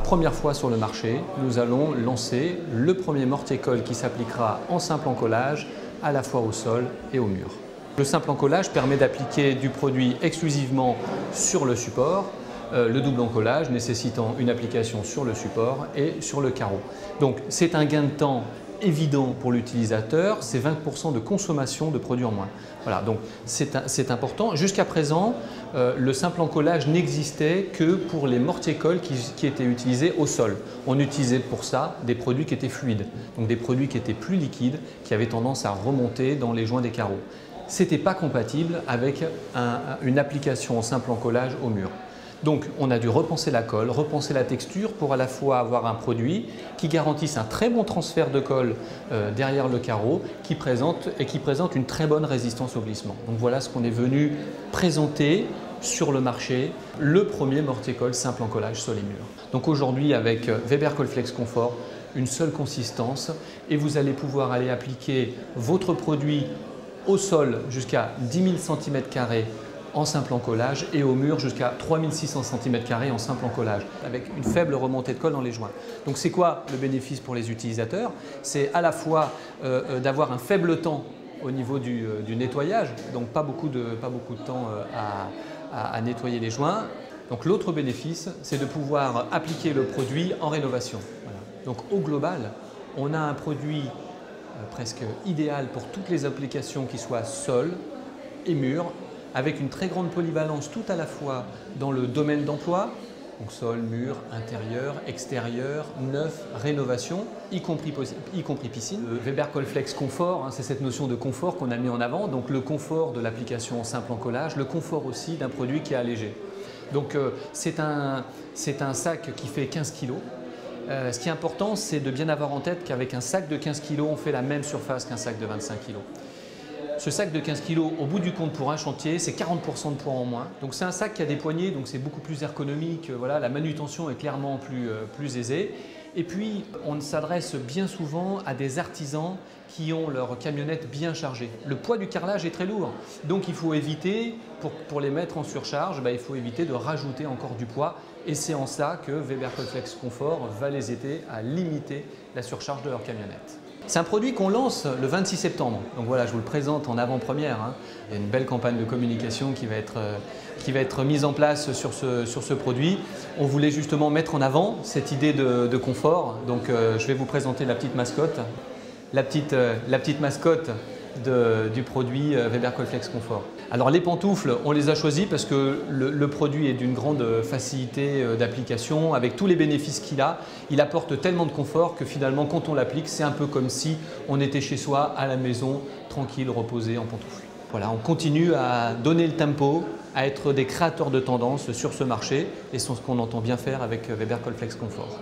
première fois sur le marché, nous allons lancer le premier mortier-colle qui s'appliquera en simple encollage à la fois au sol et au mur. Le simple encollage permet d'appliquer du produit exclusivement sur le support, le double encollage nécessitant une application sur le support et sur le carreau. Donc c'est un gain de temps évident pour l'utilisateur, c'est 20% de consommation de produits en moins. Voilà, donc c'est important. Jusqu'à présent, le simple encollage n'existait que pour les mortiers-colles qui étaient utilisés au sol. On utilisait pour ça des produits qui étaient fluides, donc des produits qui étaient plus liquides, qui avaient tendance à remonter dans les joints des carreaux. Ce n'était pas compatible avec une application en simple encollage au mur. Donc on a dû repenser la colle, repenser la texture pour à la fois avoir un produit qui garantisse un très bon transfert de colle derrière le carreau qui présente une très bonne résistance au glissement. Donc voilà ce qu'on est venu présenter sur le marché, le premier mortier-colle simple encollage sol et mur. Donc aujourd'hui avec Weber Colflex Comfort, une seule consistance et vous allez pouvoir aller appliquer votre produit au sol jusqu'à 10 000 cm² en simple encollage et au mur jusqu'à 3600 cm² en simple encollage avec une faible remontée de colle dans les joints. Donc c'est quoi le bénéfice pour les utilisateurs? C'est à la fois d'avoir un faible temps au niveau du nettoyage, donc pas beaucoup de temps à nettoyer les joints. Donc l'autre bénéfice, c'est de pouvoir appliquer le produit en rénovation. Voilà. Donc au global, on a un produit presque idéal pour toutes les applications qui soient sol et mur, avec une très grande polyvalence tout à la fois dans le domaine d'emploi, donc sol, mur, intérieur, extérieur, neuf, rénovation, y compris piscine. Le Weber Colflex Comfort, c'est cette notion de confort qu'on a mis en avant, donc le confort de l'application en simple encollage, le confort aussi d'un produit qui est allégé. Donc c'est un sac qui fait 15 kg. Ce qui est important, c'est de bien avoir en tête qu'avec un sac de 15 kg, on fait la même surface qu'un sac de 25 kg. Ce sac de 15 kg, au bout du compte pour un chantier, c'est 40% de poids en moins. Donc c'est un sac qui a des poignées, donc c'est beaucoup plus ergonomique. Voilà, la manutention est clairement plus aisée. Et puis, on s'adresse bien souvent à des artisans qui ont leur camionnette bien chargée. Le poids du carrelage est très lourd, donc il faut éviter, pour les mettre en surcharge, il faut éviter de rajouter encore du poids. Et c'est en ça que Weber Colflex Comfort va les aider à limiter la surcharge de leur camionnette. C'est un produit qu'on lance le 26 septembre, donc voilà, je vous le présente en avant-première. Il y a une belle campagne de communication qui va être mise en place sur ce produit. On voulait justement mettre en avant cette idée de confort, donc je vais vous présenter la petite mascotte. La petite mascotte du produit Weber Colflex Comfort. Alors les pantoufles, on les a choisies parce que le produit est d'une grande facilité d'application. Avec tous les bénéfices qu'il a, il apporte tellement de confort que finalement quand on l'applique, c'est un peu comme si on était chez soi, à la maison, tranquille, reposé en pantoufles. Voilà, on continue à donner le tempo, à être des créateurs de tendance sur ce marché et c'est ce qu'on entend bien faire avec Weber Colflex Comfort.